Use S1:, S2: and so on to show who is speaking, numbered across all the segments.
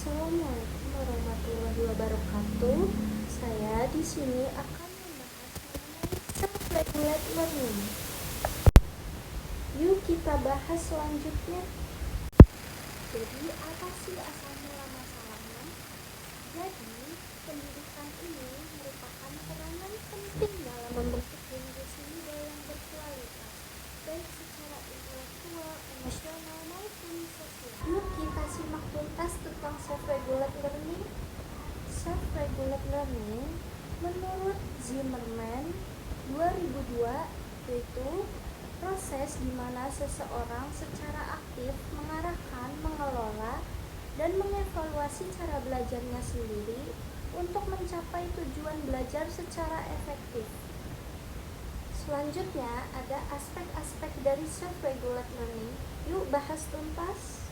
S1: Assalamualaikum warahmatullahi wabarakatuh. Saya di sini akan membahas mengenai self-regulate learning. Yuk kita bahas selanjutnya. Jadi apa sih asal mula masalahnya? Jadi pendidikan ini merupakan peranan penting dalam membentuk generasi muda yang berkualitas, baik secara intelektual, emosional maupun sosial. Yuk kita simak tuntas tentang self-regulate learning. Self-regulate learning menurut Zimmerman 2002 yaitu proses di mana seseorang secara aktif mengarahkan, mengelola, dan mengevaluasi cara belajarnya sendiri untuk mencapai tujuan belajar secara efektif. Selanjutnya ada aspek-aspek dari self-regulate learning. Yuk bahas tuntas.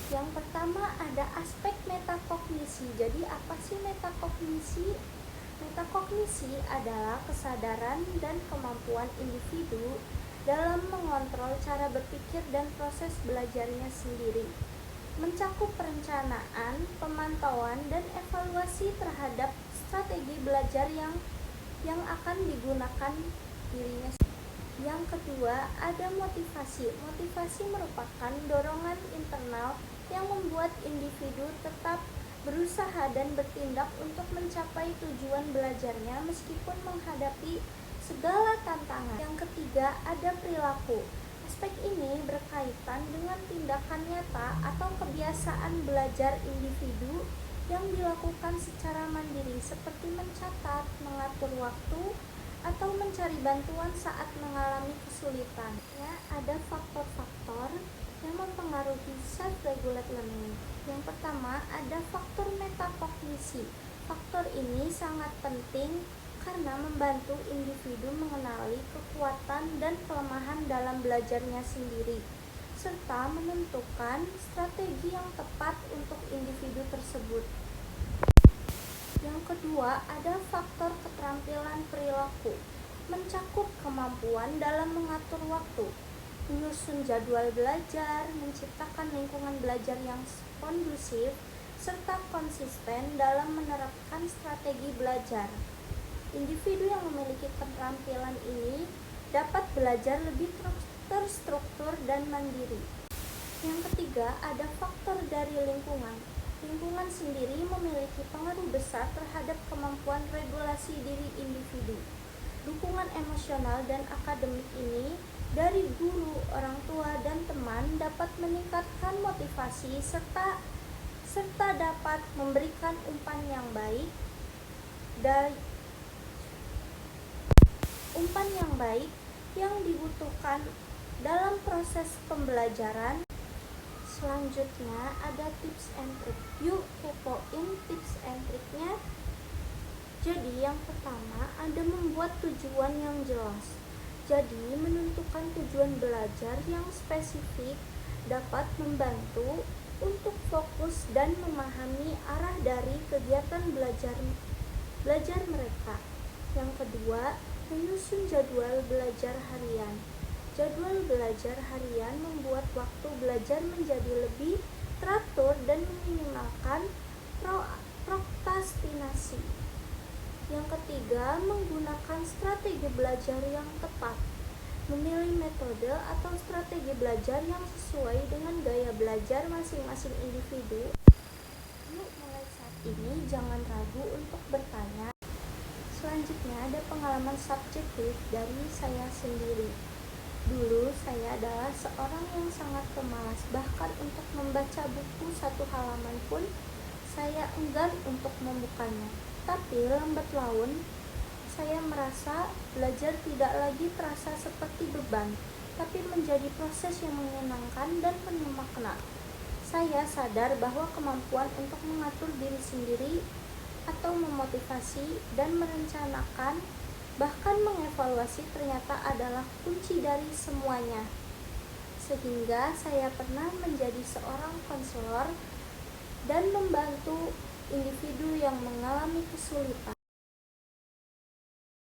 S1: Yang pertama ada aspek metakognisi. Jadi apa sih metakognisi? Metakognisi adalah kesadaran dan kemampuan individu dalam mengontrol cara berpikir dan proses belajarnya sendiri. Mencakup perencanaan, pemantauan, dan evaluasi terhadap strategi belajar yang akan digunakan dirinya. Yang kedua, ada motivasi. Motivasi merupakan dorongan internal yang membuat individu tetap berusaha dan bertindak untuk mencapai tujuan belajarnya meskipun menghadapi segala tantangan. Yang ketiga, ada perilaku. Aspek ini berkaitan dengan tindakan nyata atau kebiasaan belajar individu yang dilakukan secara mandiri seperti mencatat, mengatur waktu, atau mencari bantuan saat mengalami kesulitan. Ya, ada faktor-faktor yang mempengaruhi self-regulate learning. Yang pertama, ada faktor metakognisi. Faktor ini sangat penting karena membantu individu mengenali kekuatan dan kelemahan dalam belajarnya sendiri, serta menentukan strategi yang tepat untuk individu tersebut. Yang kedua, ada faktor keterampilan perilaku. Mencakup kemampuan dalam mengatur waktu, menyusun jadwal belajar, menciptakan lingkungan belajar yang kondusif, serta konsisten dalam menerapkan strategi belajar. Individu yang memiliki keterampilan ini dapat belajar lebih terstruktur dan mandiri. Yang ketiga, ada faktor dari lingkungan. Lingkungan sendiri memiliki pengaruh besar terhadap kemampuan regulasi diri individu. Dukungan emosional dan akademik ini dari guru, orang tua, dan teman dapat meningkatkan motivasi serta dapat memberikan umpan yang baik yang dibutuhkan dalam proses pembelajaran. Selanjutnya ada tips and trik. Yuk kepoin tips and triknya. Jadi yang pertama ada membuat tujuan yang jelas. Jadi menentukan tujuan belajar yang spesifik dapat membantu untuk fokus dan memahami arah dari kegiatan belajar mereka. Yang kedua, menyusun jadwal belajar harian. Jadwal belajar harian membuat waktu belajar menjadi lebih teratur dan meminimalkan prokrastinasi. Yang ketiga, menggunakan strategi belajar yang tepat. Memilih metode atau strategi belajar yang sesuai dengan gaya belajar masing-masing individu. Yuk mulai saat ini jangan ragu untuk bertanya. Selanjutnya ada pengalaman subjektif dari saya sendiri. Dulu saya adalah seorang yang sangat pemalas, bahkan untuk membaca buku satu halaman pun saya enggan untuk membukanya. Tapi lambat laun saya merasa belajar tidak lagi terasa seperti beban, tapi menjadi proses yang menyenangkan dan penuh makna. Saya sadar bahwa kemampuan untuk mengatur diri sendiri atau memotivasi dan merencanakan bahkan mengevaluasi ternyata adalah kunci dari semuanya. Sehingga saya pernah menjadi seorang konselor dan membantu individu yang mengalami kesulitan.